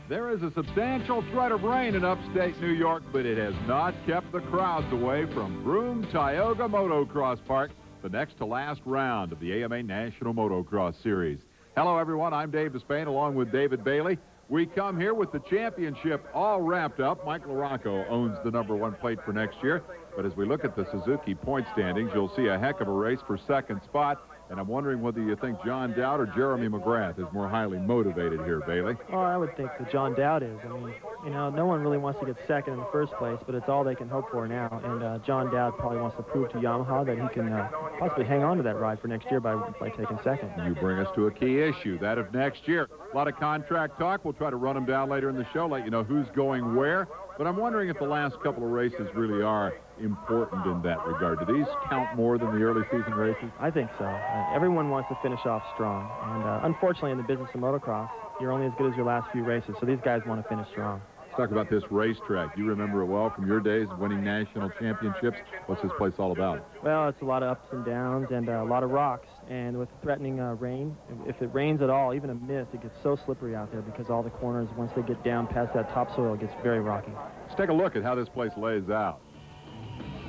There is a substantial threat of rain in upstate New York, but it has not kept the crowds away from Broome-Tioga Motocross Park, the next to last round of the AMA National Motocross Series. Hello, everyone. I'm Dave Despain, along with David Bailey. We come here with the championship all wrapped up. Mike LaRocco owns the #1 plate for next year. But as we look at the Suzuki point standings, you'll see a heck of a race for second spot. And I'm wondering whether you think John Dowd or Jeremy McGrath is more highly motivated here, Bailey. Oh, I would think that John Dowd is. I mean, you know, no one really wants to get second in the first place, but it's all they can hope for now. And John Dowd probably wants to prove to Yamaha that he can possibly hang on to that ride for next year by taking second. You bring us to a key issue, that of next year. A lot of contract talk. We'll try to run them down later in the show, let you know who's going where. But I'm wondering if the last couple of races really are important in that regard. Do these count more than the early season races? I think so. Everyone wants to finish off strong. And unfortunately, in the business of motocross, you're only as good as your last few races. So these guys want to finish strong. Let's talk about this racetrack. You remember it well from your days winning national championships. What's this place all about? Well, it's a lot of ups and downs and a lot of rocks. And with threatening rain, if it rains at all, even a mist, it gets so slippery out there because all the corners, once they get down past that topsoil, it gets very rocky. Let's take a look at how this place lays out.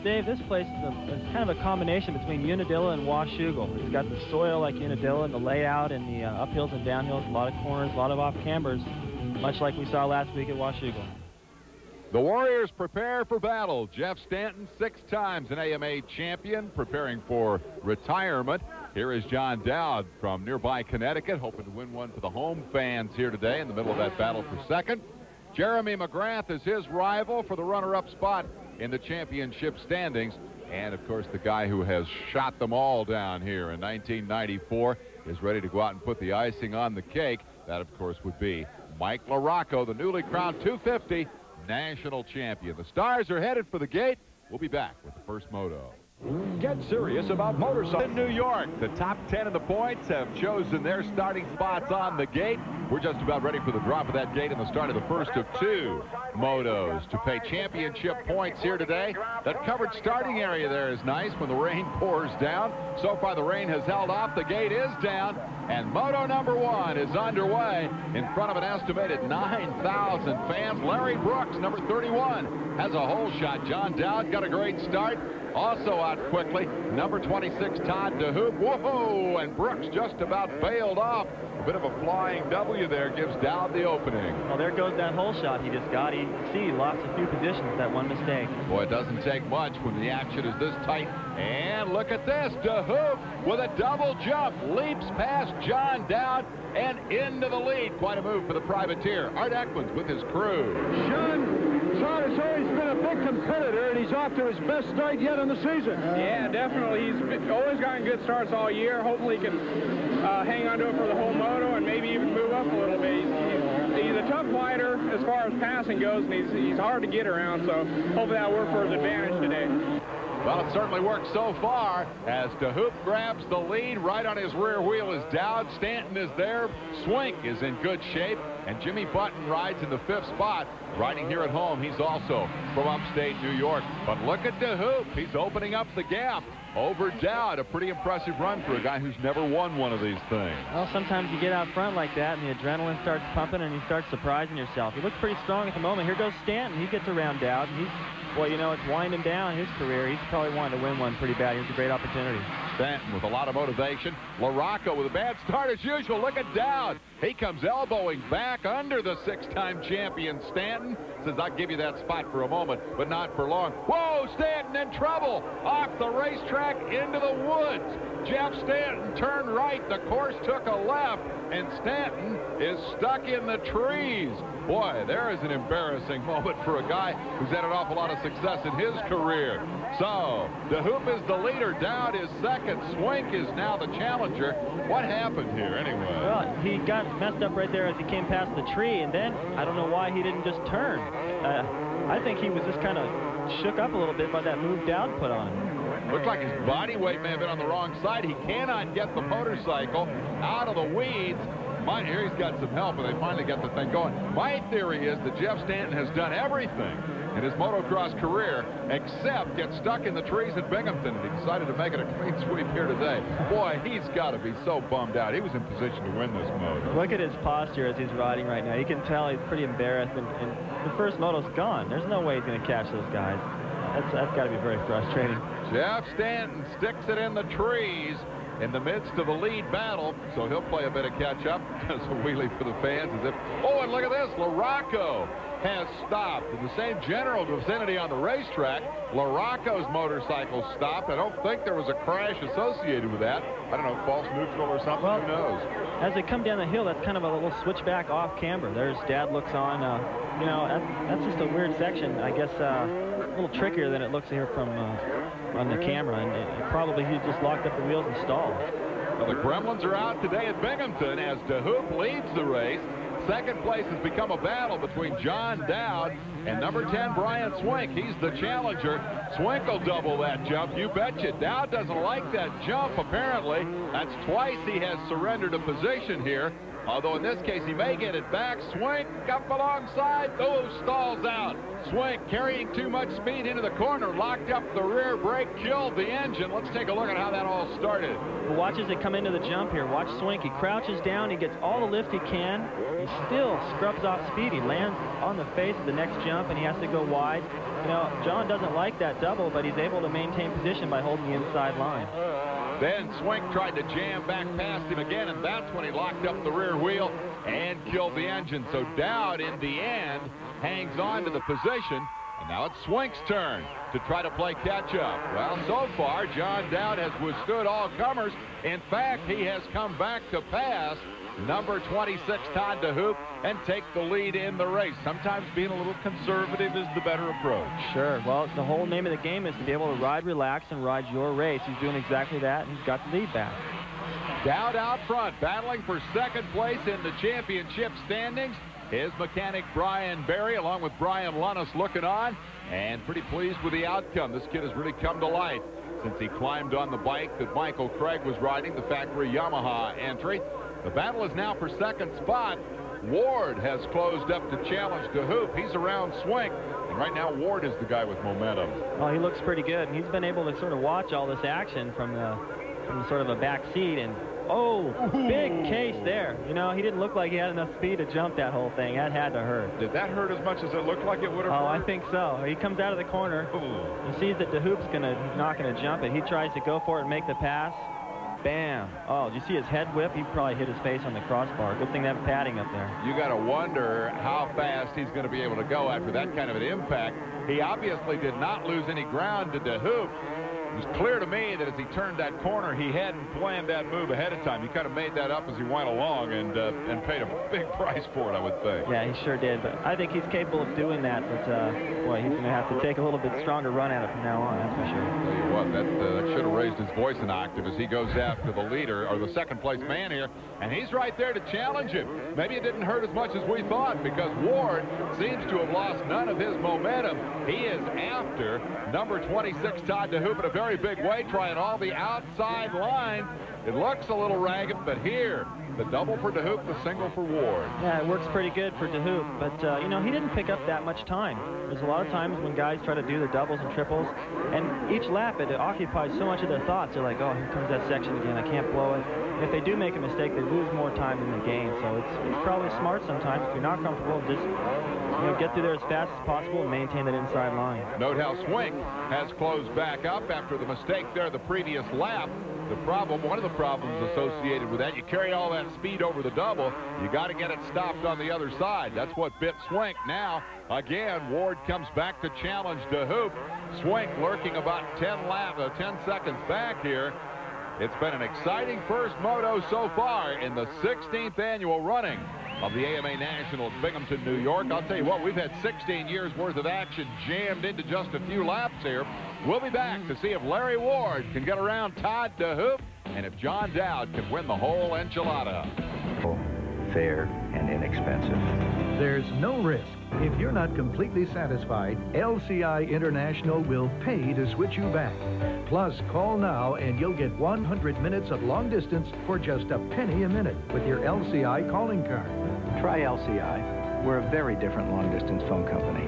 Dave, this place is kind of a combination between Unadilla and Washougal. It's got the soil like Unadilla and the layout and the uphills and downhills, a lot of corners, a lot of off-cambers, much like we saw last week at Washougal. The Warriors prepare for battle. Jeff Stanton, 6 times an AMA champion, preparing for retirement. Here is John Dowd from nearby Connecticut, hoping to win one for the home fans here today in the middle of that battle for second. Jeremy McGrath is his rival for the runner-up spot in the championship standings. And, of course, the guy who has shot them all down here in 1994 is ready to go out and put the icing on the cake. That, of course, would be Mike LaRocco, the newly crowned 250 national champion. The Stars are headed for the gate. We'll be back with the first moto. Get serious about motorcycles. In New York, the top 10 of the points have chosen their starting spots on the gate. We're just about ready for the drop of that gate and the start of the first of 2 motos to pay championship points here today. That covered starting area there is nice when the rain pours down. So far, the rain has held off. The gate is down, and moto #1 is underway in front of an estimated 9,000 fans. Larry Brooks, number 31, has a hole shot. John Dowd got a great start. Also out quickly, number 26, Todd DeHoop. Whoa! And Brooks just about bailed off. A bit of a flying W there gives Dowd the opening. Well, there goes that hole shot he just got. He lost a few positions, that one mistake. Boy, it doesn't take much when the action is this tight. And look at this. DeHoop with a double jump leaps past John Dowd and into the lead. Quite a move for the privateer. Art Eckmans with his crew. Sean has always been a big competitor, and he's off to his best start yet in the season. Yeah, definitely. He's always gotten good starts all year. Hopefully he can hang on to it for the whole moto and maybe even move up a little bit. He's a tough fighter as far as passing goes, and he's hard to get around, so hopefully that'll work for his advantage today. Well, it certainly worked so far as DeHoop grabs the lead. Right on his rear wheel is Dowd. Stanton is there. Swink is in good shape. And Jimmy Button rides in the 5th spot. Riding here at home, he's also from upstate New York. But look at DeHoop. He's opening up the gap over Dowd. A pretty impressive run for a guy who's never won one of these things. Well, sometimes you get out front like that, and the adrenaline starts pumping, and you start surprising yourself. He looks pretty strong at the moment. Here goes Stanton. He gets around Dowd, and well, you know, it's winding down his career. He's probably wanting to win one pretty bad. Here's a great opportunity. Stanton with a lot of motivation. LaRocco with a bad start as usual. Look at Dowd. He comes elbowing back under the 6-time champion Stanton. Says, I'll give you that spot for a moment, but not for long. Whoa, Stanton in trouble. Off the racetrack into the woods. Jeff Stanton turned right. The course took a left, and Stanton is stuck in the trees. Boy, there is an embarrassing moment for a guy who's had an awful lot of success in his career. So, DeHoop is the leader. Dowd is second. Swink is now the challenger. What happened here, anyway? Well, he got messed up right there as he came past the tree, and then I don't know why he didn't just turn. I think he was just kind of shook up a little bit by that move Dowd put on him. Looks like his body weight may have been on the wrong side. He cannot get the motorcycle out of the weeds. Here he's got some help, and they finally get the thing going. My theory is that Jeff Stanton has done everything in his motocross career, except get stuck in the trees at Binghampton, and he decided to make it a clean sweep here today. Boy, he's got to be so bummed out. He was in position to win this moto. Look at his posture as he's riding right now. You can tell he's pretty embarrassed, and the first moto's gone. There's no way he's going to catch those guys. That's got to be very frustrating. Jeff Stanton sticks it in the trees in the midst of the lead battle, so he'll play a bit of catch-up. Does a wheelie for the fans as if, oh, and look at this, LaRocco has stopped in the same general vicinity on the racetrack. LaRocco's motorcycle stopped. I don't think there was a crash associated with that. I don't know, false neutral or something, well, who knows? As they come down the hill, that's kind of a little switchback off camber. There's Dad looks on. You know, that's just a weird section. I guess a little trickier than it looks here from on the camera, and probably he just locked up the wheels and stalled. Well, the Gremlins are out today at Binghampton as DeHoop leads the race. Second place has become a battle between John Dowd and number 10, Brian Swink. He's the challenger. Swink will double that jump, you betcha. Dowd doesn't like that jump, apparently. That's twice he has surrendered a position here. Although in this case, he may get it back. Swink up alongside. Oh, stalls out. Swink carrying too much speed into the corner. Locked up the rear brake, killed the engine. Let's take a look at how that all started. Well, watch as they come into the jump here. Watch Swink. He crouches down. He gets all the lift he can. He still scrubs off speed. He lands on the face of the next jump, and he has to go wide. You know, John doesn't like that double, but he's able to maintain position by holding the inside line. Then Swink tried to jam back past him again, and that's when he locked up the rear wheel and killed the engine. So Dowd, in the end, hangs on to the position, and now it's Swink's turn to try to play catch-up. Well, so far, John Dowd has withstood all comers. In fact, he has come back to pass number 26, Todd DeHoop, and take the lead in the race. Sometimes being a little conservative is the better approach. Sure. Well, the whole name of the game is to be able to ride relaxed and ride your race. He's doing exactly that, and he's got the lead back. Dowd out front, battling for second place in the championship standings. His mechanic, Brian Berry, along with Brian Lunnis, looking on, and pretty pleased with the outcome. This kid has really come to life since he climbed on the bike that Michael Craig was riding, the factory Yamaha entry. The battle is now for second spot. Ward has closed up to challenge DeHoop. He's around Swink, and right now Ward is the guy with momentum. Oh, he looks pretty good, and he's been able to sort of watch all this action from sort of a back seat, and oh, big case there. You know, he didn't look like he had enough speed to jump that whole thing. That had to hurt. Did that hurt as much as it looked like it would have hurt? Oh, I think so. He comes out of the corner and sees that DeHoop's not gonna jump it. He tries to go for it and make the pass. Bam. Oh, did you see his head whip? He probably hit his face on the crossbar. Good thing they have padding up there. You got to wonder how fast he's going to be able to go after that kind of an impact. He obviously did not lose any ground to DeHoop. It was clear to me that as he turned that corner, he hadn't planned that move ahead of time. He kind of made that up as he went along and paid a big price for it, I would think. Yeah, he sure did. But I think he's capable of doing that. But, boy, he's going to have to take a little bit stronger run at it from now on, that's for sure. I'll tell you what, that should have raised his voice an octave as he goes after the leader, or the second-place man here. And he's right there to challenge him. Maybe it didn't hurt as much as we thought, because Ward seems to have lost none of his momentum. He is after number 26, Todd DeHoop, in a very big way, trying all the outside lines. It looks a little ragged, but here, the double for DeHoop, the single for Ward. Yeah, it works pretty good for DeHoop, but, you know, he didn't pick up that much time. There's a lot of times when guys try to do the doubles and triples, and each lap, it occupies so much of their thoughts. They're like, oh, here comes that section again, I can't blow it. And if they do make a mistake, they lose more time than they gain. So it's probably smart sometimes, if you're not comfortable, just get through there as fast as possible and maintain that inside line. Note how Swink has closed back up after the mistake there the previous lap. One of the problems associated with that, you carry all that speed over the double, you got to get it stopped on the other side. That's what bit Swink. Now, again, Ward comes back to challenge DeHoop. Swink lurking about 10 seconds back here. It's been an exciting first moto so far in the 16th annual running of the AMA National at Binghampton, New York. I'll tell you what, we've had 16 years worth of action jammed into just a few laps here. We'll be back to see if Larry Ward can get around Todd DeHoop and if John Dowd can win the whole enchilada. Fair and inexpensive. There's no risk. If you're not completely satisfied, LCI International will pay to switch you back. Plus, call now and you'll get 100 minutes of long distance for just a penny a minute with your LCI calling card. Try LCI. We're a very different long-distance phone company.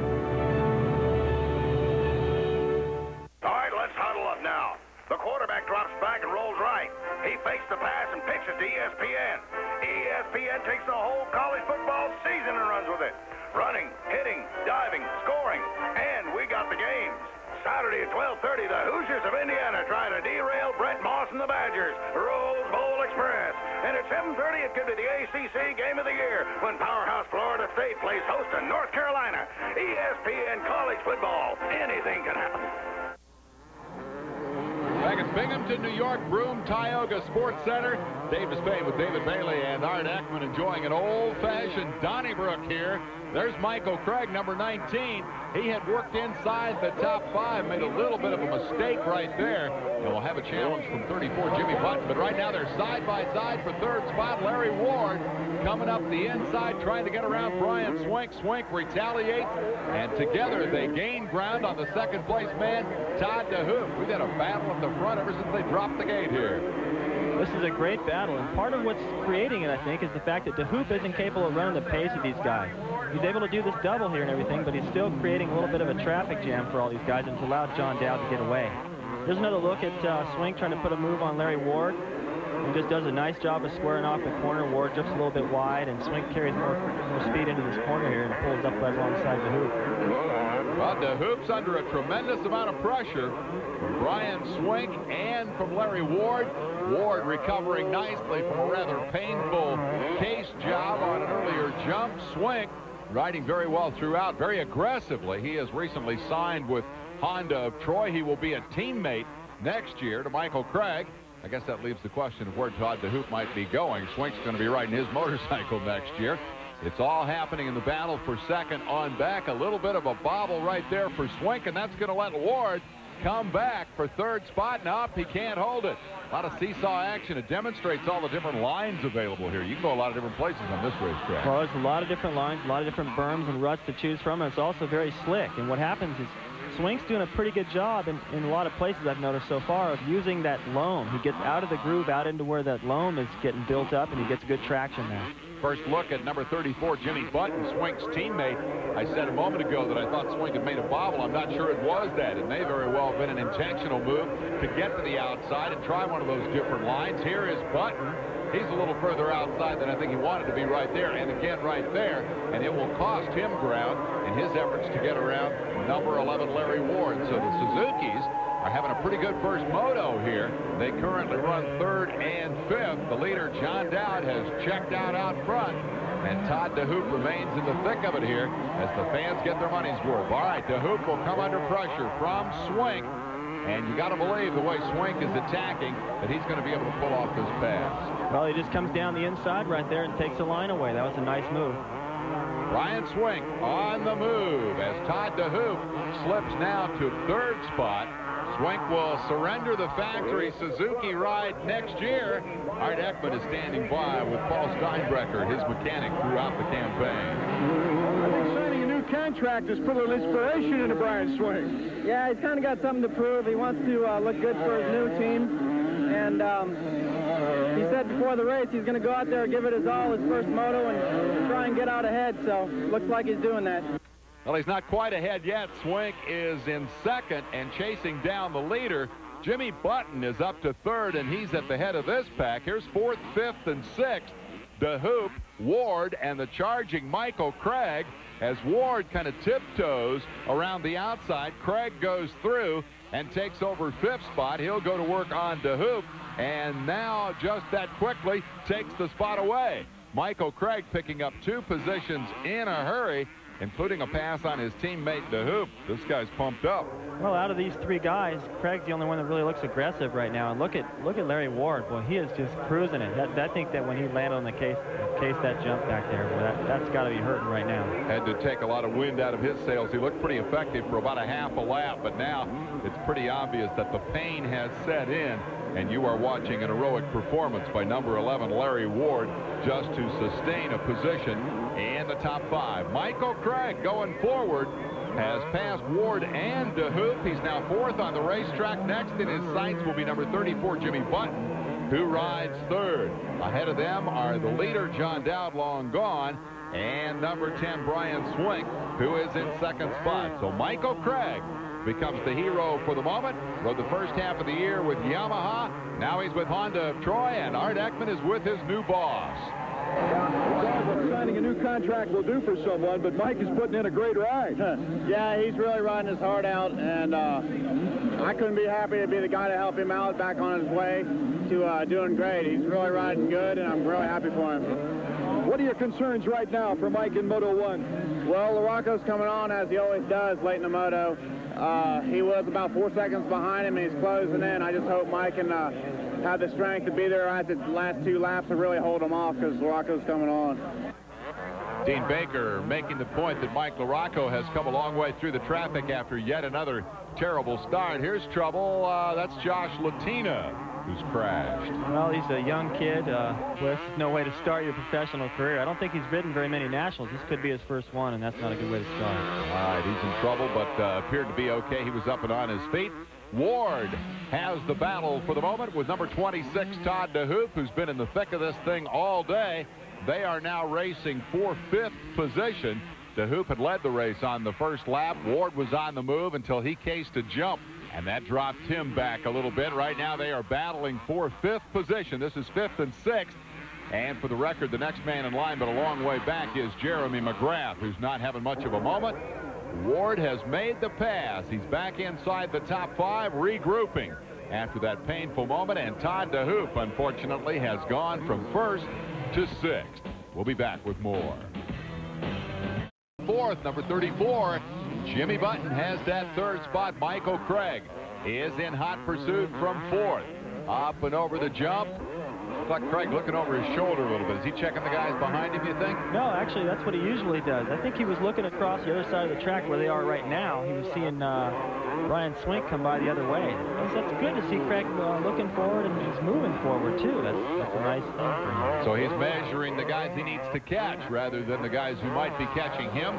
ESPN. ESPN takes the whole college football season and runs with it. Running, hitting, diving, scoring, and we got the games. Saturday at 12:30, the Hoosiers of Indiana trying to derail Brett Moss and the Badgers. Rose Bowl Express. And at 7:30, it could be the ACC Game of the Year when powerhouse Florida State plays host to North Carolina. ESPN college football. Anything can happen. Back at Binghampton, New York, Broome-Tioga Sports Center. Dave Despain with David Bailey and Art Ekman enjoying an old-fashioned Donnybrook here. There's Michael Craig, number 19. He had worked inside the top 5, made a little bit of a mistake right there. And we'll have a challenge from 34, Jimmy Button. But right now they're side by side for third spot. Larry Ward coming up the inside, trying to get around Brian Swink. Swink retaliates, and together they gain ground on the second place man, Todd DeHoop. We've had a battle at the front ever since they dropped the gate here. This is a great battle, and part of what's creating it, I think, is the fact that DeHoop isn't capable of running the pace of these guys. He's able to do this double here and everything, but he's still creating a little bit of a traffic jam for all these guys, and it's allowed John Dowd to get away. There's another look at Swink trying to put a move on Larry Ward. He just does a nice job of squaring off the corner. Ward drifts a little bit wide, and Swink carries more speed into this corner here and pulls up right alongside DeHoop. Well, DeHoop's under a tremendous amount of pressure from Brian Swink and from Larry Ward. Ward recovering nicely from a rather painful case job on an earlier jump. Swink riding very well throughout, very aggressively. He has recently signed with Honda of Troy. He will be a teammate next year to Michael Craig. I guess that leaves the question of where Todd DeHoop might be going. Swink's going to be riding his motorcycle next year. It's all happening in the battle for second on back. A little bit of a bobble right there for Swink, and that's going to let Ward come back for third spot. Now up, he can't hold it. A lot of seesaw action. It demonstrates all the different lines available here. You can go a lot of different places on this racetrack. Well, there's a lot of different lines, a lot of different berms and ruts to choose from, and it's also very slick. And what happens is Swink's doing a pretty good job in a lot of places I've noticed so far of using that loam. He gets out of the groove, out into where that loam is getting built up, and he gets good traction there. First look at number 34, Jimmy Button, Swink's teammate. I said a moment ago that I thought Swink had made a bobble. I'm not sure it was that. It may very well have been an intentional move to get to the outside and try one of those different lines. Here is Button. He's a little further outside than I think he wanted to be right there, and again right there, and it will cost him ground in his efforts to get around number 11, Larry Ward. So the Suzukis are having a pretty good first moto here. They currently run third and fifth. The leader, John Dowd, has checked out front, and Todd DeHoop remains in the thick of it here as the fans get their money's worth. All right, DeHoop will come under pressure from Swink, and you got to believe the way Swink is attacking that he's going to be able to pull off this pass. Well, he just comes down the inside right there and takes the line away. That was a nice move. Brian Swink on the move as Todd DeHoop slips now to third spot. Swink will surrender the factory Suzuki ride next year. Art Ekman is standing by with Paul Steinbrecher, his mechanic, throughout the campaign. I think signing a new contract has put a little inspiration into Brian Swink. Yeah, he's kind of got something to prove. He wants to look good for his new team. And he said before the race he's going to go out there and give it his all, his first moto, and try and get out ahead. So looks like he's doing that. Well, he's not quite ahead yet. Swink is in second and chasing down the leader. Jimmy Button is up to third, and he's at the head of this pack. Here's fourth, fifth, and sixth. DeHoop, Ward, and the charging Michael Craig as Ward kind of tiptoes around the outside. Craig goes through and takes over fifth spot. He'll go to work on DeHoop, and now just that quickly takes the spot away. Michael Craig picking up 2 positions in a hurry, including a pass on his teammate DeHoop. This guy's pumped up. Well, out of these 3 guys, Craig's the only one that really looks aggressive right now. And look at Larry Ward. Boy, he is just cruising it. I think that when he landed on the case that jump back there, well, that's got to be hurting right now. Had to take a lot of wind out of his sails. He looked pretty effective for about a half a lap, but now it's pretty obvious that the pain has set in, and you are watching an heroic performance by number 11, Larry Ward, just to sustain a position in the top 5. Michael Craig going forward has passed Ward and DeHoop. He's now fourth on the racetrack. Next in his sights will be number 34, Jimmy Button, who rides third. Ahead of them are the leader, John Dowd, long gone, and number 10, Brian Swink, who is in second spot. So Michael Craig becomes the hero for the moment. Rode the first half of the year with Yamaha. Now he's with Honda of Troy, and Art Ekman is with his new boss. What signing a new contract will do for someone, but Mike is putting in a great ride. Yeah, he's really riding his heart out, and I couldn't be happy to be the guy to help him out back on his way to doing great. He's really riding good, and I'm really happy for him. What are your concerns right now for Mike in Moto 1? Well, LaRocco's coming on, as he always does, late in the moto. He was about 4 seconds behind him, and he's closing in. I just hope Mike can have the strength to be there at the last 2 laps to really hold him off, because LaRocco's coming on. Dean Baker making the point that Mike LaRocco has come a long way through the traffic after yet another terrible start. Here's trouble. That's Josh Latina, who's crashed. Well, he's a young kid with no way to start your professional career. I don't think he's ridden very many nationals. This could be his first one, and that's not a good way to start. All right, he's in trouble, but appeared to be okay. He was up and on his feet. Ward has the battle for the moment with number 26, Todd DeHoop, who's been in the thick of this thing all day. They are now racing for 5th position. DeHoop had led the race on the first lap. Ward was on the move until he cased a jump, and that dropped him back a little bit. Right now they are battling for 5th position. This is 5th and 6th. And for the record, the next man in line but a long way back is Jeremy McGrath, who's not having much of a moment. Ward has made the pass. He's back inside the top 5, regrouping after that painful moment. And Todd DeHoop, unfortunately, has gone from 1st to 6th. We'll be back with more. 4th, number 34, Jimmy Button has that 3rd spot. Michael Craig is in hot pursuit from 4th. Up and over the jump. Looks like Craig looking over his shoulder a little bit. Is he checking the guys behind him, you think? No, actually, that's what he usually does. I think he was looking across the other side of the track where they are right now. He was seeing Ryan Swink come by the other way. So it's good to see Craig looking forward, and he's moving forward, too. That's a nice thing for him. So he's measuring the guys he needs to catch rather than the guys who might be catching him.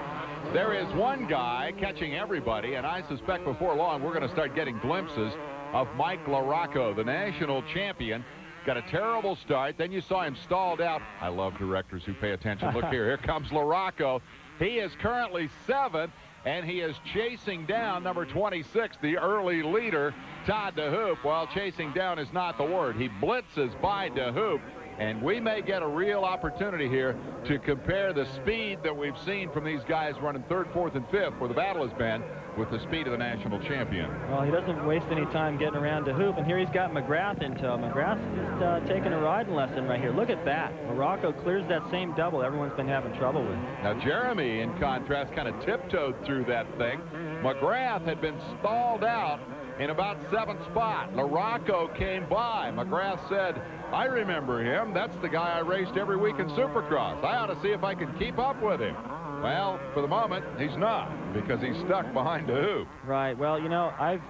There is one guy catching everybody, and I suspect before long we're going to start getting glimpses of Mike LaRocco, the national champion. Got a terrible start. Then you saw him stalled out. I love directors who pay attention. Look here. Here comes LaRocco. He is currently 7th, and he is chasing down number 26, the early leader, Todd DeHoop. Well, chasing down is not the word. He blitzes by DeHoop, and we may get a real opportunity here to compare the speed that we've seen from these guys running 3rd, 4th, and 5th, where the battle has been, with the speed of the national champion. Well, he doesn't waste any time getting around DeHoop, and here he's got McGrath in tow. McGrath's just taking a riding lesson right here. Look at that. LaRocco clears that same double everyone's been having trouble with. Now, Jeremy, in contrast, kind of tiptoed through that thing. McGrath had been stalled out in about 7th spot. LaRocco came by. McGrath said, I remember him. That's the guy I raced every week in Supercross. I ought to see if I can keep up with him. Well, for the moment, he's not, because he's stuck behind DeHoop. Right. Well, you know, I've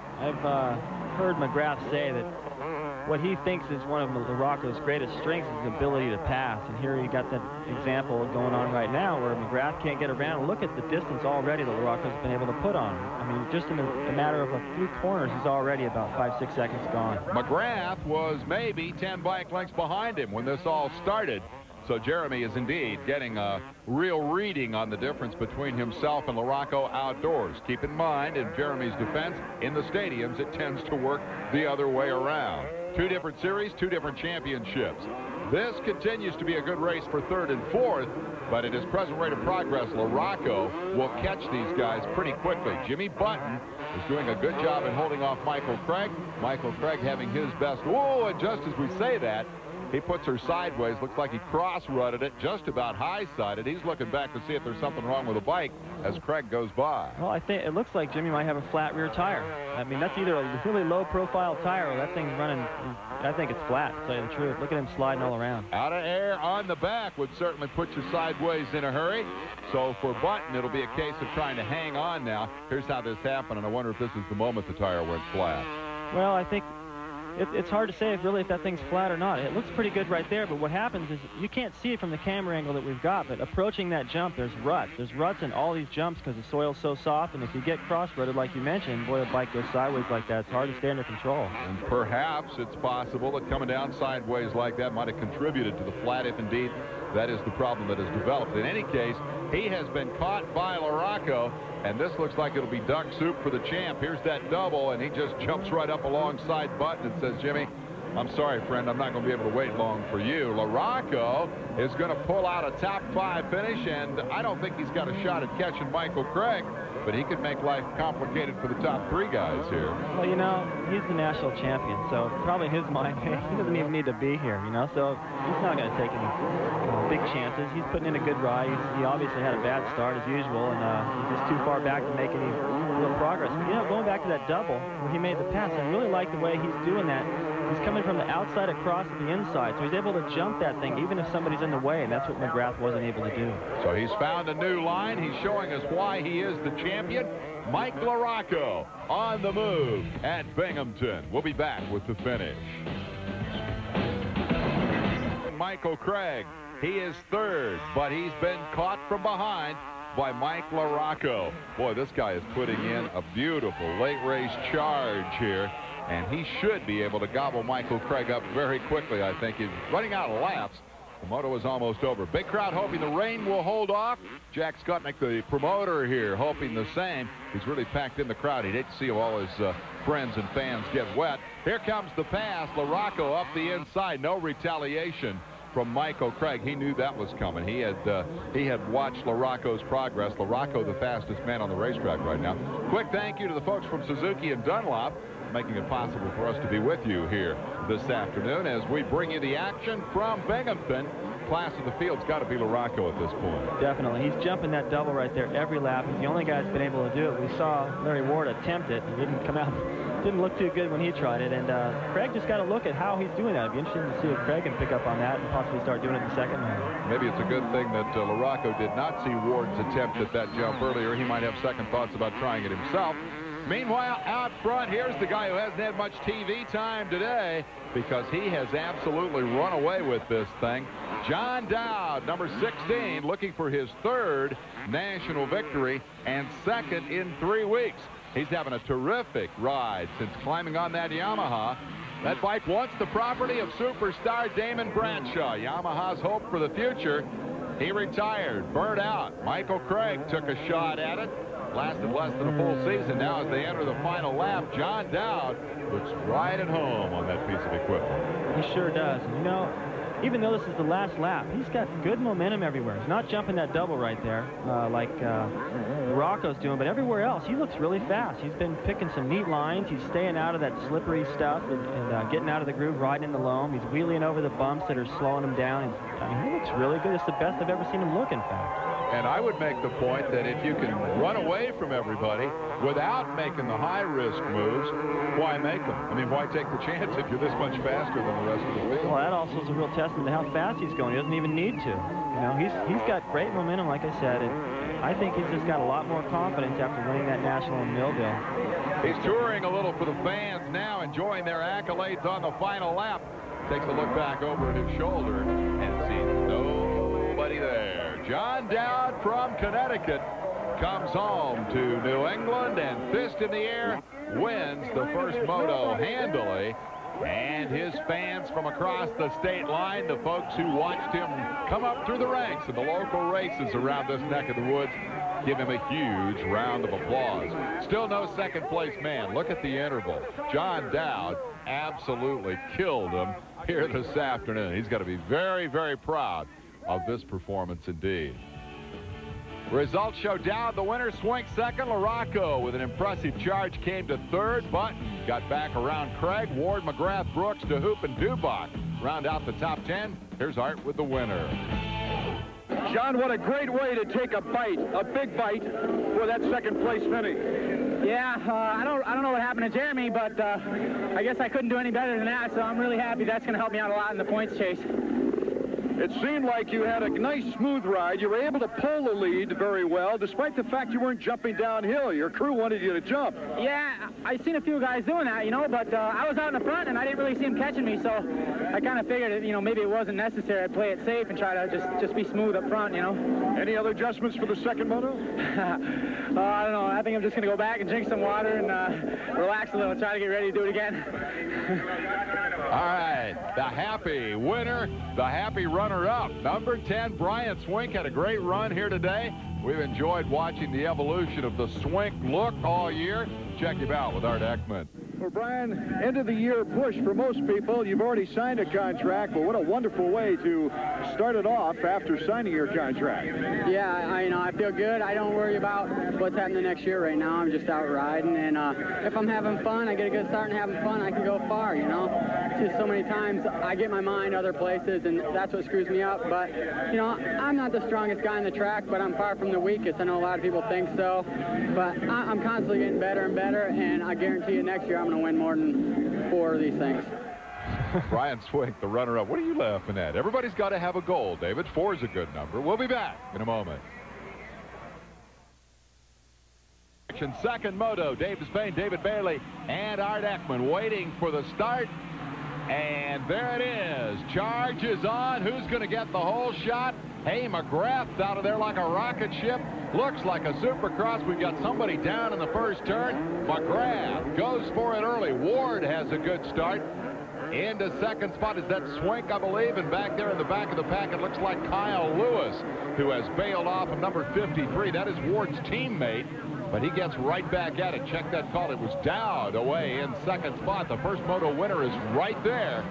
heard McGrath say that what he thinks is one of LaRocco's greatest strengths is his ability to pass. And here you got that example going on right now where McGrath can't get around. Look at the distance already that LaRocco's been able to put on him. I mean, just in a matter of a few corners, he's already about 5-6 seconds gone. McGrath was maybe 10 bike lengths behind him when this all started. So Jeremy is indeed getting a real reading on the difference between himself and LaRocco outdoors. Keep in mind, in Jeremy's defense, in the stadiums, it tends to work the other way around. 2 different series, 2 different championships. This continues to be a good race for 3rd and 4th, but at his present rate of progress, LaRocco will catch these guys pretty quickly. Jimmy Button is doing a good job in holding off Michael Craig. Michael Craig having his best. Whoa, and just as we say that, he puts her sideways. Looks like he cross-rutted it, just about high-sided. He's looking back to see if there's something wrong with the bike as Craig goes by. Well, I think it looks like Jimmy might have a flat rear tire. I mean, that's either a really low-profile tire or that thing's running. I think it's flat, to tell you the truth. Look at him sliding all around. Out of air on the back would certainly put you sideways in a hurry. So for Button, it'll be a case of trying to hang on now. Here's how this happened, and I wonder if this is the moment the tire went flat. Well, I think it's hard to say if that thing's flat or not. It looks pretty good right there, but what happens is you can't see it from the camera angle that we've got, but approaching that jump, there's ruts. There's ruts in all these jumps because the soil's so soft, and if you get cross-rutted like you mentioned, boy, the bike goes sideways like that. It's hard to stay under control. And perhaps it's possible that coming down sideways like that might have contributed to the flat, if indeed that is the problem that has developed. In any case, he has been caught by LaRocco, and this looks like it'll be duck soup for the champ. Here's that double, and he just jumps right up alongside Button and says, Jimmy, I'm sorry, friend, I'm not going to be able to wait long for you. LaRocco is going to pull out a top 5 finish, and I don't think he's got a shot at catching Michael Craig, but he could make life complicated for the top 3 guys here. Well, you know, he's the national champion, so probably in his mind, he doesn't even need to be here, you know, so he's not going to take any big chances. He's putting in a good ride. He obviously had a bad start as usual, and he's just too far back to make any real progress. But, you know, going back to that double where he made the pass, I really like the way he's doing that. He's coming from the outside across to the inside, so he's able to jump that thing even if somebody's in the way, and that's what McGrath wasn't able to do. So he's found a new line. He's showing us why he is the champion. Mike LaRocco on the move at Binghamton. We'll be back with the finish. Michael Craig, he is 3rd, but he's been caught from behind by Mike LaRocco. Boy, this guy is putting in a beautiful late race charge here, and he should be able to gobble Michael Craig up very quickly. I think he's running out of laps. The moto is almost over. Big crowd hoping the rain will hold off. Jack Skutnik, the promoter here, hoping the same. He's really packed in the crowd. He'd hate to see all his friends and fans get wet. Here comes the pass. LaRocco up the inside. No retaliation from Michael Craig. He knew that was coming. He had watched LaRocco's progress. LaRocco, the fastest man on the racetrack right now. Quick thank you to the folks from Suzuki and Dunlop, making it possible for us to be with you here this afternoon as we bring you the action from Binghamton. Class of the field's got to be LaRocco at this point. Definitely. He's jumping that double right there every lap. He's the only guy that's been able to do it. We saw Larry Ward attempt it. It didn't come out. Didn't look too good when he tried it. And Craig just got to look at how he's doing that. It'd be interesting to see if Craig can pick up on that and possibly start doing it in the second round. Maybe it's a good thing that LaRocco did not see Ward's attempt at that jump earlier. He might have second thoughts about trying it himself. Meanwhile, out front, here's the guy who hasn't had much TV time today because he has absolutely run away with this thing. John Dowd, number 16, looking for his 3rd national victory and 2nd in 3 weeks. He's having a terrific ride since climbing on that Yamaha. That bike once the property of superstar Damon Bradshaw. Yamaha's hope for the future. He retired, burnt out. Michael Craig took a shot at it. Lasted less than a full season. Now as they enter the final lap, John Dowd looks right at home on that piece of equipment. He sure does. And, you know, even though this is the last lap, he's got good momentum everywhere. He's not jumping that double right there like Rocco's doing, but everywhere else, he looks really fast. He's been picking some neat lines. He's staying out of that slippery stuff and getting out of the groove, riding in the loam. He's wheeling over the bumps that are slowing him down. I mean, he looks really good. It's the best I've ever seen him look, in fact. And I would make the point that if you can run away from everybody without making the high-risk moves, why make them? I mean, why take the chance if you're this much faster than the rest of the field? Well, that also is a real testament to how fast he's going. He doesn't even need to. You know, he's got great momentum, like I said, and I think he's just got a lot more confidence after winning that national in Millville. He's touring a little for the fans now, enjoying their accolades on the final lap. Takes a look back over at his shoulder and sees nobody there. John Dowd from Connecticut comes home to New England and fist in the air wins the first moto handily. And his fans from across the state line, the folks who watched him come up through the ranks in the local races around this neck of the woods, give him a huge round of applause. Still no second place man. Look at the interval. John Dowd absolutely killed him here this afternoon. He's got to be very, very proud of this performance indeed. Results show Dowd the winner, Swink second. LaRocco with an impressive charge came to 3rd. Button got back around Craig. Ward, McGrath, Brooks, DeHoop, and Dubach round out the top 10. Here's Art with the winner. John, what a great way to take a bite, a big bite, for that second place finish. Yeah, I don't know what happened to Jeremy, but I guess I couldn't do any better than that, so I'm really happy. That's going to help me out a lot in the points chase. It seemed like you had a nice smooth ride. You were able to pull the lead very well, despite the fact you weren't jumping downhill. Your crew wanted you to jump. Yeah, I seen a few guys doing that, you know, but I was out in the front and I didn't really see them catching me, so I kind of figured, you know, maybe it wasn't necessary. I'd play it safe and try to just be smooth up front, you know. Any other adjustments for the second moto? I don't know. I think I'm just going to go back and drink some water and relax a little, try to get ready to do it again. All right, the happy winner, the happy runner-up, number 10, Brian Swink, had a great run here today. We've enjoyed watching the evolution of the Swink look all year. Check him out with Art Ekman. Well, Brian, end of the year push for most people. You've already signed a contract, but what a wonderful way to start it off after signing your contract. Yeah, I feel good. I don't worry about what's happening next year right now. I'm just out riding, and if I'm having fun, I get a good start and having fun, I can go far, you know. It's just so many times I get my mind other places, and that's what screws me up. But, you know, I'm not the strongest guy on the track, but I'm far from the weakest. I know a lot of people think so, but I'm constantly getting better and better, and I guarantee you next year I'm going to win more than 4 of these things. Brian Swink, the runner-up. What are you laughing at? Everybody's got to have a goal, David. 4 is a good number. We'll be back in a moment. Second moto, Dave Despain, David Bailey, and Art Ekman waiting for the start. And there it is. Charge is on. Who's going to get the whole shot? Hey, McGrath's out of there like a rocket ship. Looks like a supercross. We've got somebody down in the first turn. McGrath goes for it early. Ward has a good start. Into second spot is that Swink, I believe, and back there in the back of the pack, it looks like Kyle Lewis, who has bailed off of number 53. That is Ward's teammate, but he gets right back at it. Check that call. It was Dowd away in second spot. The first moto winner is right there.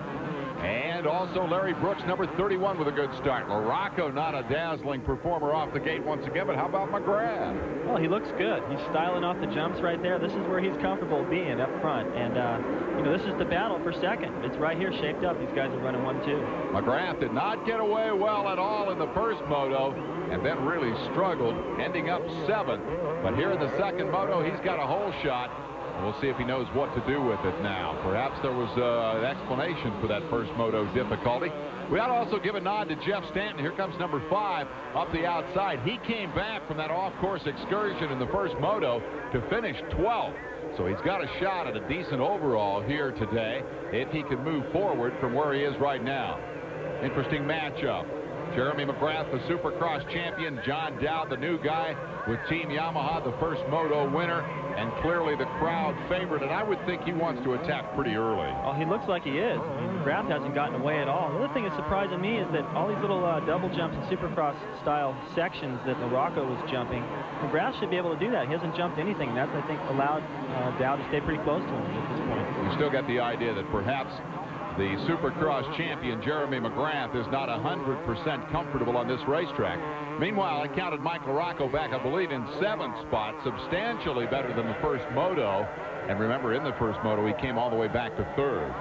And also Larry Brooks, number 31, with a good start. LaRocco, not a dazzling performer off the gate once again, but how about McGrath? Well, he looks good. He's styling off the jumps right there. This is where he's comfortable being up front. And, you know, this is the battle for second. It's right here shaped up. These guys are running 1-2. McGrath did not get away well at all in the first moto and then really struggled, ending up 7th. But here in the second moto, he's got a whole shot. We'll see if he knows what to do with it now. Perhaps there was an explanation for that first moto difficulty. We ought to also give a nod to Jeff Stanton. Here comes number 5 up the outside. He came back from that off-course excursion in the first moto to finish 12th. So he's got a shot at a decent overall here today if he can move forward from where he is right now. Interesting matchup. Jeremy McGrath, the Supercross champion. John Dowd, the new guy with Team Yamaha, the first moto winner, and clearly the crowd favorite. And I would think he wants to attack pretty early. Oh, he looks like he is. I mean, McGrath hasn't gotten away at all. The other thing that's surprising me is that all these little double jumps and Supercross-style sections that LaRocco was jumping, McGrath should be able to do that. He hasn't jumped anything. That's, I think, allowed Dowd to stay pretty close to him at this point. You still get the idea that perhaps the Supercross champion, Jeremy McGrath, is not 100% comfortable on this racetrack. Meanwhile, I counted Mike LaRocco back, I believe, in 7th spot, substantially better than the first moto. And remember, in the first moto, he came all the way back to 3rd.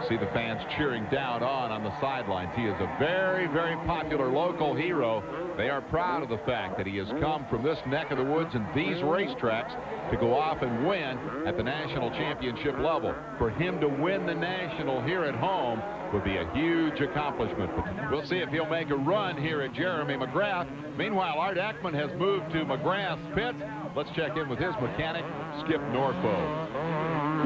See the fans cheering down on the sidelines. He is a very, very popular local hero. They are proud of the fact that he has come from this neck of the woods and these racetracks to go off and win at the national championship level. For him to win the national here at home would be a huge accomplishment. But we'll see if he'll make a run here at Jeremy McGrath. Meanwhile, Art Ekman has moved to McGrath's pits. Let's check in with his mechanic, Skip Norfolk.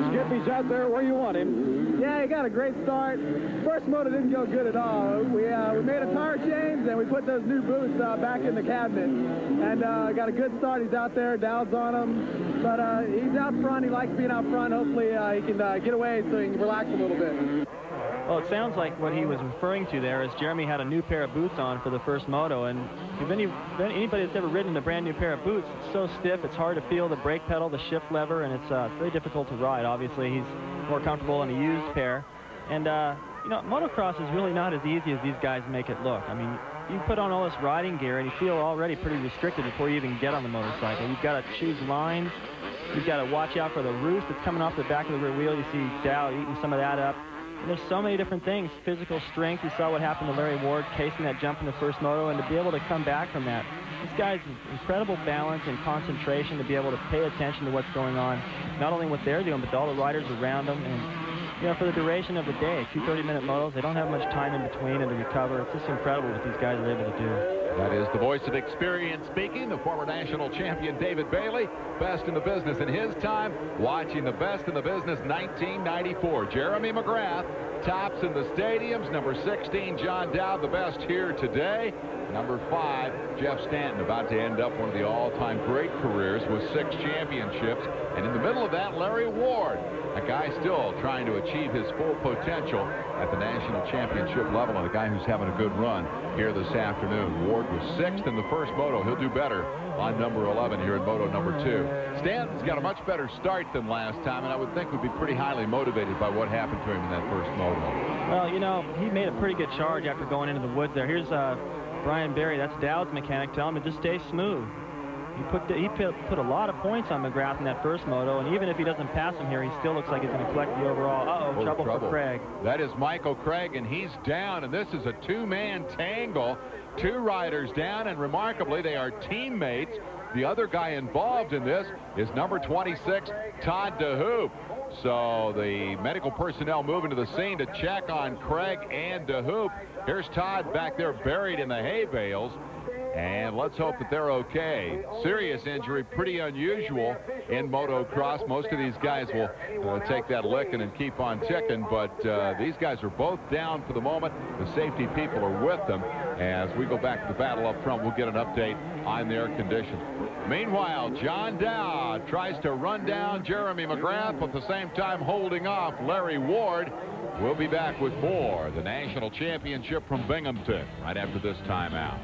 Skippy's out there where you want him. Yeah, he got a great start. First moto didn't go good at all. We made a tire change, and we put those new boots back in the cabinet. And got a good start. He's out there. Dowd's on him. But he's out front. He likes being out front. Hopefully he can get away so he can relax a little bit. Well, it sounds like what he was referring to there is Jeremy had a new pair of boots on for the first moto, and if anybody that's ever ridden a brand new pair of boots, it's so stiff, it's hard to feel the brake pedal, the shift lever, and it's very difficult to ride. Obviously, he's more comfortable in a used pair. And, you know, motocross is really not as easy as these guys make it look. I mean, you put on all this riding gear, and you feel already pretty restricted before you even get on the motorcycle. You've got to choose lines. You've got to watch out for the roost that's coming off the back of the rear wheel. You see Dowd eating some of that up. And there's so many different things. Physical strength. You saw what happened to Larry Ward casing that jump in the first moto, and to be able to come back from that. This guy's incredible balance and concentration to be able to pay attention to what's going on, not only what they're doing, but all the riders around them. And you know, for the duration of the day. 2 30-minute motos, they don't have much time in between and to recover. It's just incredible what these guys are able to do. That is the voice of experience speaking, the former national champion David Bailey, best in the business in his time, watching the best in the business 1994. Jeremy McGrath tops in the stadiums. Number 16, John Dowd, the best here today. Number 5, Jeff Stanton, about to end up one of the all-time great careers with 6 championships. And in the middle of that, Larry Ward, a guy still trying to achieve his full potential at the national championship level, and a guy who's having a good run here this afternoon. Ward was 6th in the first moto. He'll do better on number 11 here in moto number 2. Stanton's got a much better start than last time, and I would think would be pretty highly motivated by what happened to him in that first moto. Well, you know, he made a pretty good charge after going into the woods there. Here's Brian Berry, that's Dowd's mechanic, telling him to just stay smooth. He put a lot of points on McGrath in that first moto, and even if he doesn't pass him here, he still looks like he's going to collect the overall. Trouble for Craig. That is Michael Craig, and he's down, and this is a 2-man tangle. 2 riders down, and remarkably, they are teammates. The other guy involved in this is number 26, Todd DeHoop. So the medical personnel moving to the scene to check on Craig and DeHoop. Here's Todd back there buried in the hay bales. And let's hope that they're okay. Serious injury, pretty unusual in motocross. Most of these guys will take that licking and keep on ticking, but these guys are both down for the moment. The safety people are with them. As we go back to the battle up front, we'll get an update on their condition. Meanwhile, John Dowd tries to run down Jeremy McGrath, but at the same time holding off Larry Ward. We'll be back with more. The national championship from Binghamton right after this timeout.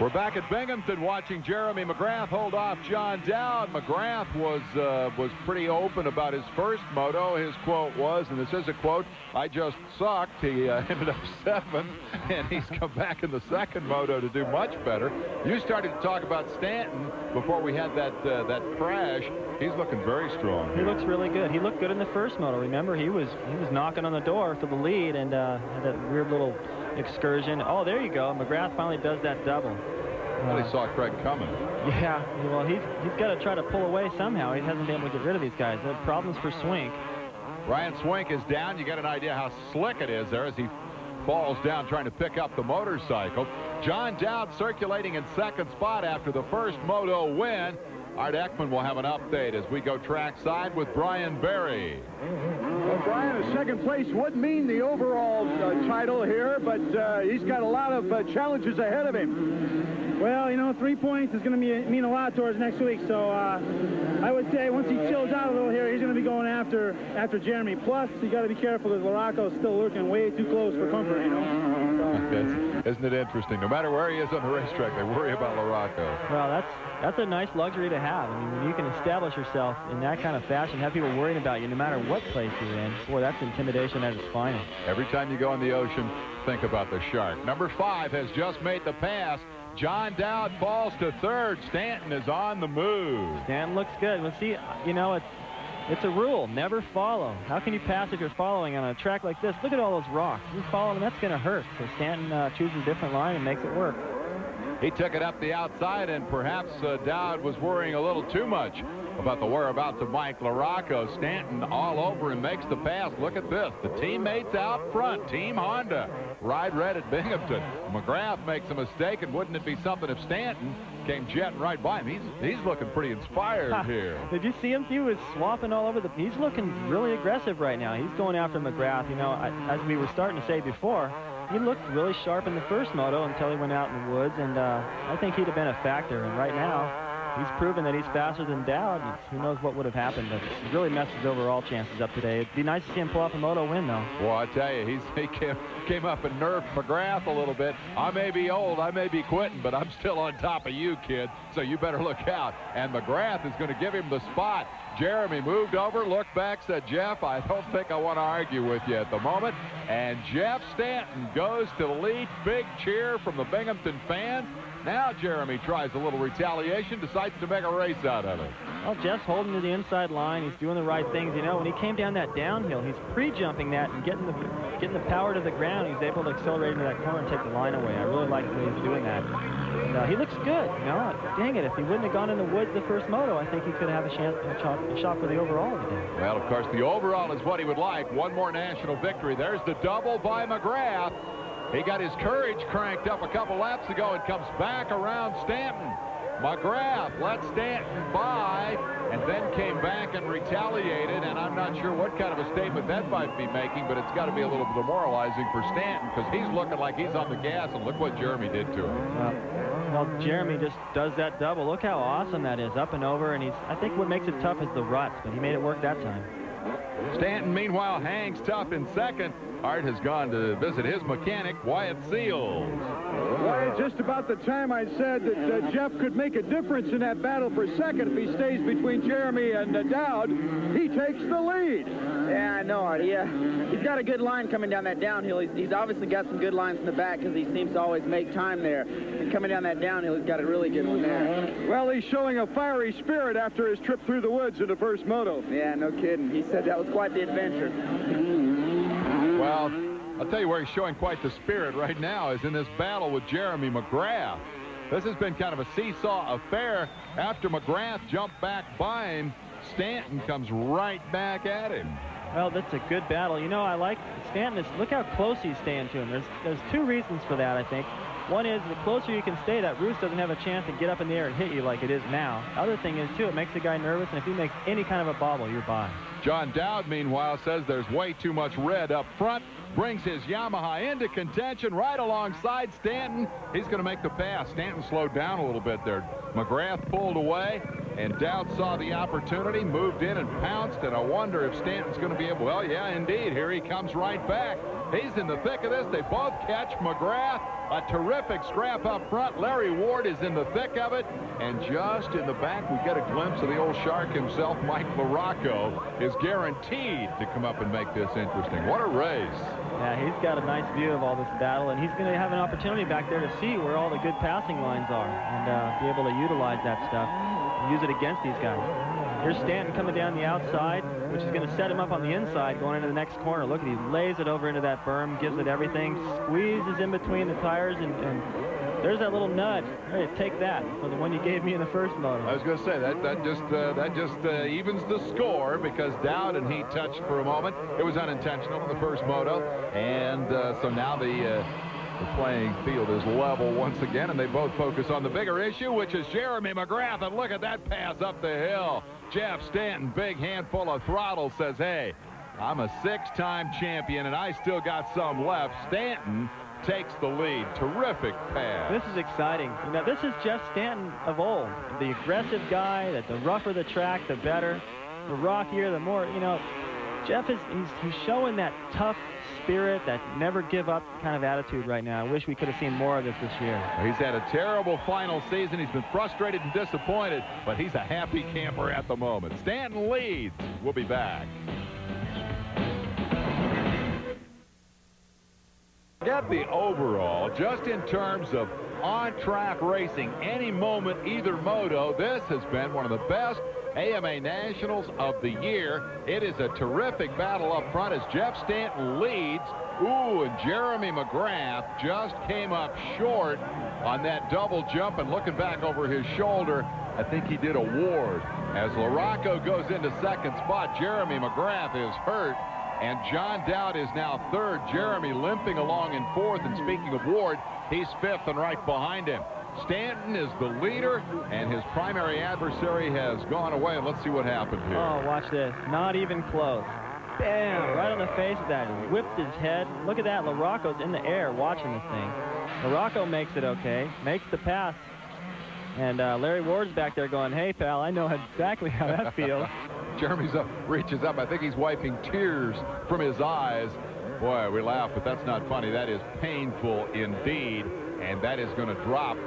We're back at Binghamton watching Jeremy McGrath hold off John Dowd. McGrath was pretty open about his first moto. His quote was, and this is a quote, "I just sucked." He ended up 7th, and he's come back in the second moto to do much better. You started to talk about Stanton before we had that crash. He's looking very strong. He looks really good. He looked good in the first moto. Remember, he was knocking on the door for the lead and had that weird little excursion. Oh, there you go. McGrath finally does that double. Well, he saw Craig coming. Yeah, well, he's got to try to pull away somehow. He hasn't been able to get rid of these guys. They have problems for Swink. Ryan Swink is down. You get an idea how slick it is there as he falls down trying to pick up the motorcycle. John Dowd circulating in second spot after the first moto win. Art Ekman will have an update as we go trackside with Brian Berry. Well, Brian, a second place would mean the overall title here, but he's got a lot of challenges ahead of him. Well, you know, 3 points is going to mean a lot towards next week, so I would say once he chills out a little here, he's going to be going after Jeremy. Plus, you got to be careful because Larocco's still lurking way too close for comfort, you know. Isn't it interesting? No matter where he is on the racetrack, they worry about Larocco. Well, that's a nice luxury to have. I mean, when you can establish yourself in that kind of fashion, have people worrying about you no matter what place you're in, boy, that's intimidation at its finest. Every time you go in the ocean, think about the shark. Number 5 has just made the pass. John Dowd falls to 3rd. Stanton is on the move. Stanton looks good. Let's see, you know, it's a rule. Never follow. How can you pass if you're following on a track like this? Look at all those rocks. You're following, that's going to hurt. So Stanton chooses a different line and makes it work. He took it up the outside, and perhaps Dowd was worrying a little too much about the whereabouts of Mike Larocco. Stanton all over him, makes the pass. Look at this. The teammates out front. Team Honda. Ride red at Binghamton. McGrath makes a mistake, and wouldn't it be something if Stanton came jetting right by him? He's looking pretty inspired here. Did you see him? He was swapping all over he's looking really aggressive right now. He's going after McGrath. You know, as we were starting to say before, he looked really sharp in the first moto until he went out in the woods, and I think he'd have been a factor. And right now, he's proven that he's faster than Dowd. Who knows what would have happened, but it really messes overall chances up today. It'd be nice to see him pull off a moto win, though. Well, I tell you, he came up and nerfed McGrath a little bit. I may be old, I may be quitting, but I'm still on top of you, kid, so you better look out. And McGrath is going to give him the spot. Jeremy moved over, looked back, said, "Jeff, I don't think I want to argue with you at the moment." And Jeff Stanton goes to the lead. Big cheer from the Binghamton fans. Now Jeremy tries a little retaliation, decides to make a race out of it. Well, Jeff's holding to the inside line. He's doing the right things. You know, when he came down that downhill, he's pre-jumping that and getting the power to the ground. He's able to accelerate into that corner and take the line away. I really like the way he's doing that. And, he looks good. You know, dang it, if he wouldn't have gone in the woods the first moto, I think he could have a shot for the overall today. Well, of course, the overall is what he would like. One more national victory. There's the double by McGrath. He got his courage cranked up a couple laps ago and comes back around Stanton. McGrath let Stanton by and then came back and retaliated, and I'm not sure what kind of a statement that might be making, but it's got to be a little demoralizing for Stanton because he's looking like he's on the gas, and look what Jeremy did to him. Well, Jeremy just does that double. Look how awesome that is, up and over, and I think what makes it tough is the ruts, but he made it work that time. Stanton, meanwhile, hangs tough in second. Art has gone to visit his mechanic, Wyatt Seals. Wyatt, just about the time I said that Jeff could make a difference in that battle for second if he stays between Jeremy and Dowd, he takes the lead. Yeah, I know, Art. Yeah, he's got a good line coming down that downhill. He's obviously got some good lines in the back because he seems to always make time there. And coming down that downhill, he's got a really good one there. Well, he's showing a fiery spirit after his trip through the woods in the first moto. Yeah, no kidding. He said that was quite the adventure. Well, I'll tell you where he's showing quite the spirit right now is in this battle with Jeremy McGrath. This has been kind of a seesaw affair. After McGrath jumped back by him, Stanton comes right back at him. Well, that's a good battle. You know, I like Stanton. Look how close he's staying to him. There's two reasons for that, I think. One is the closer you can stay, that roost doesn't have a chance to get up in the air and hit you like it is now. The other thing is, too, it makes the guy nervous, and if he makes any kind of a bobble, you're by. John Dowd, meanwhile, says there's way too much red up front, brings his Yamaha into contention right alongside Stanton. He's going to make the pass. Stanton slowed down a little bit there. McGrath pulled away, and Dowd saw the opportunity, moved in and pounced, and I wonder if Stanton's going to be able, well, yeah, indeed, here he comes right back. He's in the thick of this. They both catch McGrath. A terrific scrap up front. Larry Ward is in the thick of it. And just in the back, we get a glimpse of the old shark himself. Mike LaRocco is guaranteed to come up and make this interesting. What a race. Yeah, he's got a nice view of all this battle, and he's going to have an opportunity back there to see where all the good passing lines are and be able to utilize that stuff and use it against these guys. Here's Stanton coming down the outside, which is going to set him up on the inside going into the next corner. Look at he lays it over into that berm, gives it everything, squeezes in between the tires, and there's that little nudge. Hey, take that for the one you gave me in the first moto. I was going to say that just evens the score because Dowd and he touched for a moment. It was unintentional in the first moto, and so now the playing field is level once again, and they both focus on the bigger issue, which is Jeremy McGrath. And look at that pass up the hill. Jeff Stanton, big handful of throttle, says, hey, I'm a 6-time champion, and I still got some left. Stanton takes the lead. Terrific pass. This is exciting. You know, this is Jeff Stanton of old. The aggressive guy, that the rougher the track, the better. The rockier, the more, you know, Jeff is, he's showing that tough spirit, that never give up kind of attitude right now. I wish we could have seen more of this year. He's had a terrible final season. He's been frustrated and disappointed, but he's a happy camper at the moment. Stanton leads. We'll be back. Get the overall, just in terms of on-track racing, any moment, either moto, this has been one of the best AMA Nationals of the year. It is a terrific battle up front as Jeff Stanton leads. Ooh, and Jeremy McGrath just came up short on that double jump, and looking back over his shoulder, I think he did a Ward. As LaRocco goes into second spot, Jeremy McGrath is hurt, and John Dowd is now third. Jeremy limping along in fourth, and speaking of Ward, he's fifth and right behind him. Stanton is the leader, and his primary adversary has gone away. And let's see what happened here. Oh, watch this. Not even close. Bam! Right on the face of that. He whipped his head. Look at that. LaRocco's in the air watching this thing. LaRocco makes it okay. Makes the pass. And Larry Ward's back there going, hey, pal, I know exactly how that feels. Jeremy's up, reaches up. I think he's wiping tears from his eyes. Boy, we laugh, but that's not funny. That is painful indeed. And that is going to drop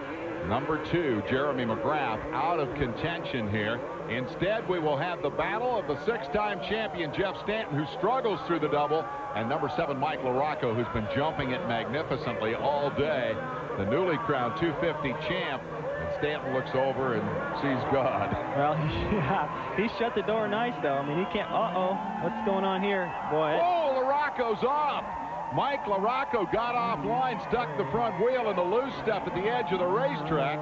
number 2, Jeremy McGrath, out of contention here. Instead, we will have the battle of the 6-time champion Jeff Stanton, who struggles through the double, and number 7, Mike LaRocco, who's been jumping it magnificently all day. The newly crowned 250 champ. And Stanton looks over and sees God. Well, yeah, he shut the door nice, though. I mean, he can't. Uh-oh, what's going on here? Boy. Oh, LaRocco's up. Mike LaRocco got offline, stuck the front wheel in the loose step at the edge of the racetrack,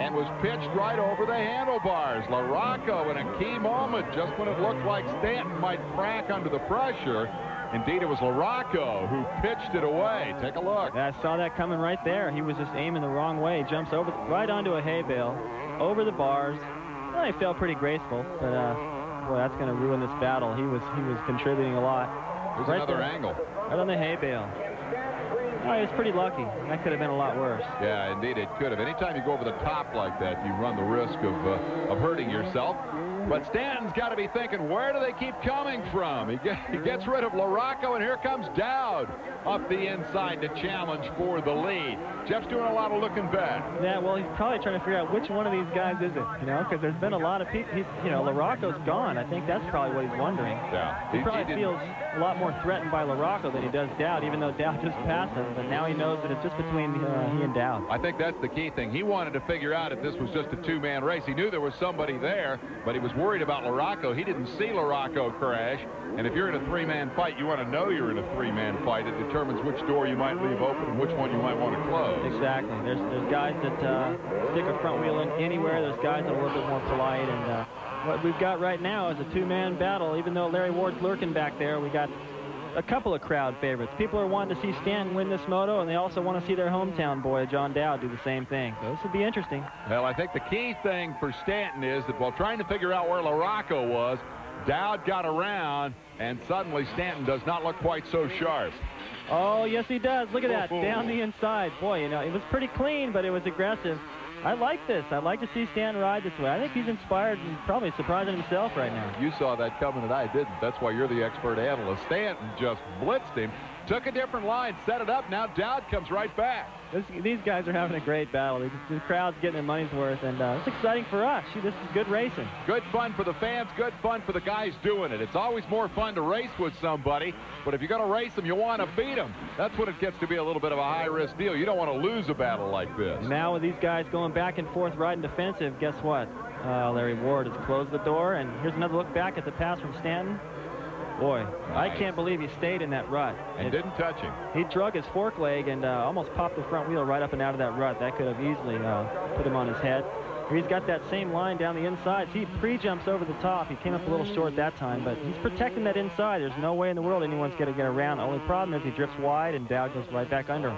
and was pitched right over the handlebars. LaRocco in a key moment, just when it looked like Stanton might crack under the pressure. Indeed, it was LaRocco who pitched it away. Take a look. Yeah, I saw that coming right there. He was just aiming the wrong way. He jumps over right onto a hay bale, over the bars. Well, he felt pretty graceful, but boy, that's going to ruin this battle. He was contributing a lot. There's right another there, angle. Right on the hay bale. Oh, he was pretty lucky. That could have been a lot worse. Yeah, indeed it could have. Anytime you go over the top like that, you run the risk of hurting yourself. But Stanton's got to be thinking, where do they keep coming from? He gets rid of LaRocco, and here comes Dowd up the inside to challenge for the lead. Jeff's doing a lot of looking back. Yeah, well, he's probably trying to figure out which one of these guys is it, you know, because there's been a lot of people. LaRocco's gone. I think that's probably what he's wondering. Yeah. He probably feels a lot more threatened by LaRocco than he does Dowd, even though Dowd just passed him. But now he knows that it's just between he and Dowd. I think that's the key thing. He wanted to figure out if this was just a two-man race. He knew there was somebody there, but he was worried about LaRocco. He didn't see LaRocco crash. And if you're in a three-man fight, you want to know you're in a three-man fight. It determines which door you might leave open and which one you might want to close. Exactly. There's guys that stick a front wheel in anywhere. There's guys that are a little bit more polite. And what we've got right now is a two-man battle. Even though Larry Ward's lurking back there, we got a couple of crowd favorites. People are wanting to see Stanton win this moto, and they also want to see their hometown boy, John Dowd, do the same thing. So this will be interesting. Well, I think the key thing for Stanton is that while trying to figure out where LaRocco was, Dowd got around, and suddenly Stanton does not look quite so sharp. Oh, yes, he does. Look at that, down the inside. Boy, you know, it was pretty clean, but it was aggressive. I like this. I'd like to see Stanton ride this way. I think he's inspired and probably surprising himself right now. You saw that coming and I didn't. That's why you're the expert analyst. Stanton just blitzed him, took a different line, set it up. Now Dowd comes right back. These guys are having a great battle. The crowd's getting their money's worth, and it's exciting for us. This is good racing. Good fun for the fans, good fun for the guys doing it. It's always more fun to race with somebody, but if you're going to race them, you want to beat them. That's when it gets to be a little bit of a high-risk deal. You don't want to lose a battle like this. Now with these guys going back and forth, riding defensive, guess what? Larry Ward has closed the door, and here's another look back at the pass from Stanton. Boy, nice. I can't believe he stayed in that rut. And didn't touch him. He drug his fork leg and almost popped the front wheel right up and out of that rut. That could have easily put him on his head. He's got that same line down the inside. See, he pre-jumps over the top. He came up a little short that time, but he's protecting that inside. There's no way in the world anyone's going to get around. The only problem is he drifts wide and Dowd goes right back under him.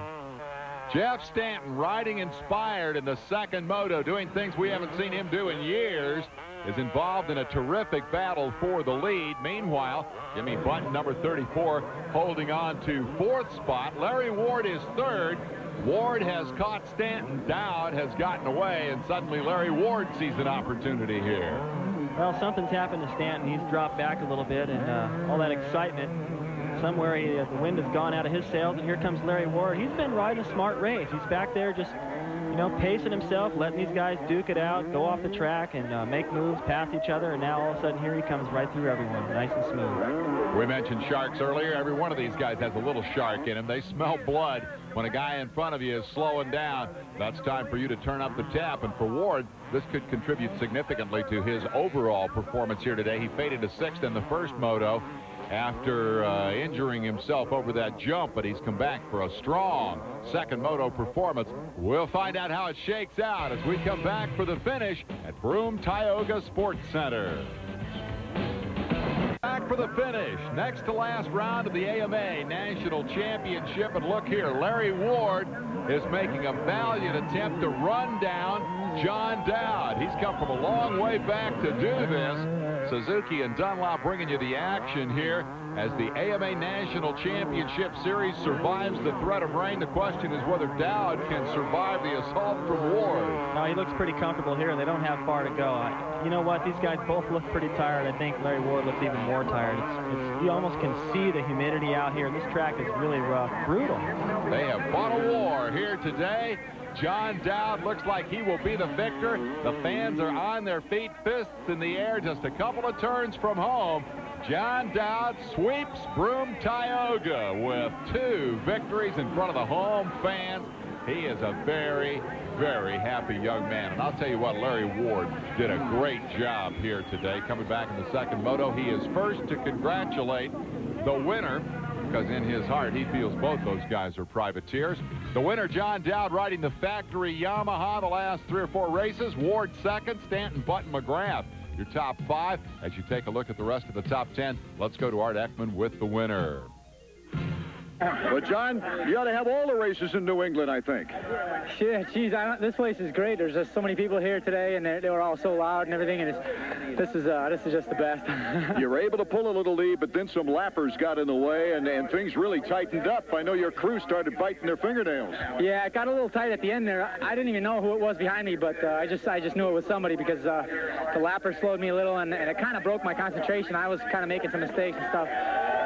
Jeff Stanton, riding inspired in the second moto, doing things we haven't seen him do in years, is involved in a terrific battle for the lead. Meanwhile, Jimmy Button, number 34, holding on to fourth spot. Larry Ward is third. Ward has caught Stanton. Dowd has gotten away, and suddenly Larry Ward sees an opportunity here. Well, something's happened to Stanton. He's dropped back a little bit, and all that excitement, somewhere the wind has gone out of his sails, and here comes Larry Ward. He's been riding a smart race. He's back there just, you know, pacing himself, letting these guys duke it out, go off the track, and make moves, pass each other, and now all of a sudden here he comes right through everyone, nice and smooth. We mentioned sharks earlier. Every one of these guys has a little shark in him. They smell blood. When a guy in front of you is slowing down, that's time for you to turn up the tap. And for Ward, this could contribute significantly to his overall performance here today. He faded to sixth in the first moto after injuring himself over that jump, but he's come back for a strong second moto performance. We'll find out how it shakes out as we come back for the finish at Broome-Tioga Sports Center. Back for the finish. Next to last round of the AMA National Championship. And look here, Larry Ward is making a valiant attempt to run down John Dowd. He's come from a long way back to do this. Suzuki and Dunlop bringing you the action here as the AMA National Championship Series survives the threat of rain. The question is whether Dowd can survive the assault from Ward. No, he looks pretty comfortable here. They don't have far to go. You know what? These guys both look pretty tired. I think Larry Ward looks even more tired. You almost can see the humidity out here. This track is really rough, brutal. They have fought a war here today. John Dowd looks like he will be the victor. The fans are on their feet, fists in the air, just a couple of turns from home. John Dowd sweeps Broome-Tioga with 2 victories in front of the home fans. He is a very, very happy young man. And I'll tell you what, Larry Ward did a great job here today. Coming back in the second moto, he is first to congratulate the winner because in his heart he feels both those guys are privateers. The winner, John Dowd, riding the factory Yamaha the last 3 or 4 races. Ward second, Stanton, Button, McGrath your top 5. As you take a look at the rest of the top 10, let's go to Art Ekman with the winner. Well, John, you ought to have all the races in New England, I think. Yeah, geez, this place is great. There's just so many people here today, and they were all so loud and everything, and this is just the best. You were able to pull a little lead, but then some lappers got in the way, and things really tightened up. I know your crew started biting their fingernails. Yeah, it got a little tight at the end there. I didn't even know who it was behind me, but I just knew it was somebody because the lapper slowed me a little, and it kind of broke my concentration. I was kind of making some mistakes and stuff.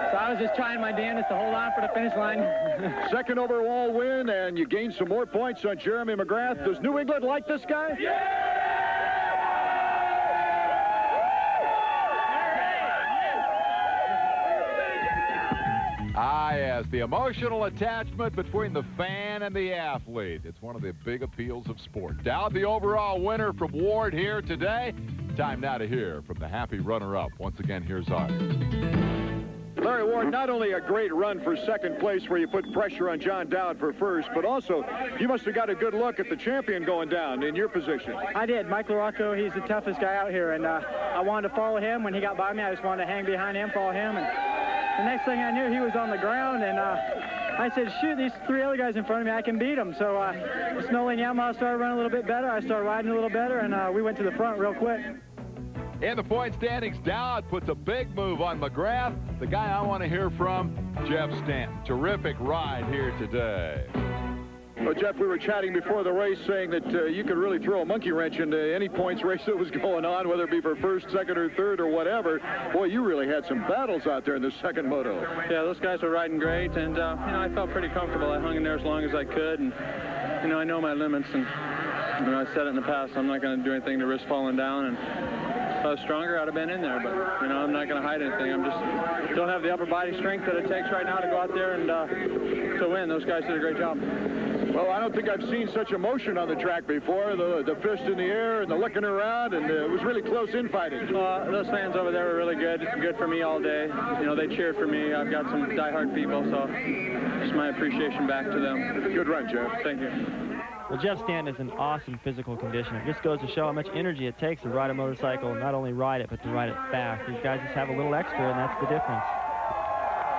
So I was just trying my damnedest to hold on for the finish line. Second overall win, and you gained some more points on Jeremy McGrath. Does New England like this guy? Yeah! Ah, yes, the emotional attachment between the fan and the athlete. It's one of the big appeals of sport. Dowd, the overall winner from Ward here today. Time now to hear from the happy runner-up. Once again, here's Art. Larry Ward, not only a great run for second place where you put pressure on John Dowd for first, but also you must have got a good look at the champion going down in your position. I did. Mike LaRocco, he's the toughest guy out here, and I wanted to follow him. When he got by me, I just wanted to hang behind him, follow him, and the next thing I knew, he was on the ground, and I said, shoot, these 3 other guys in front of me, I can beat them. So the Snowlane Yamaha started running a little bit better. I started riding a little better, and we went to the front real quick. In the point standings, Dowd puts a big move on McGrath. The guy I want to hear from, Jeff Stanton. Terrific ride here today. Well, Jeff, we were chatting before the race saying that you could really throw a monkey wrench into any points race that was going on, whether it be for first, second, or third, or whatever. Boy, you really had some battles out there in the second moto. Yeah, those guys were riding great, and you know, I felt pretty comfortable. I hung in there as long as I could, and you know, I know my limits, and you know, I said it in the past. I'm not going to do anything to risk falling down, and if I was stronger, I'd have been in there, but you know, I'm not going to hide anything. I'm just don't have the upper body strength that it takes right now to go out there and to win. Those guys did a great job. Well, I don't think I've seen such emotion on the track before. The fist in the air and the looking around, and it was really close infighting. Those fans over there were really good for me all day. You know, they cheered for me. I've got some diehard people, so just my appreciation back to them. Good run, Jeff. Thank you. Well, Jeff Stanton is in awesome physical condition. It just goes to show how much energy it takes to ride a motorcycle, not only ride it, but to ride it fast. These guys just have a little extra, and that's the difference.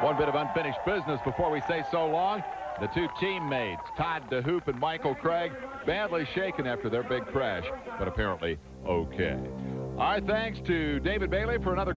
One bit of unfinished business before we say so long. The 2 teammates, Todd DeHoop and Michael Craig, badly shaken after their big crash, but apparently okay. All right, thanks to David Bailey for another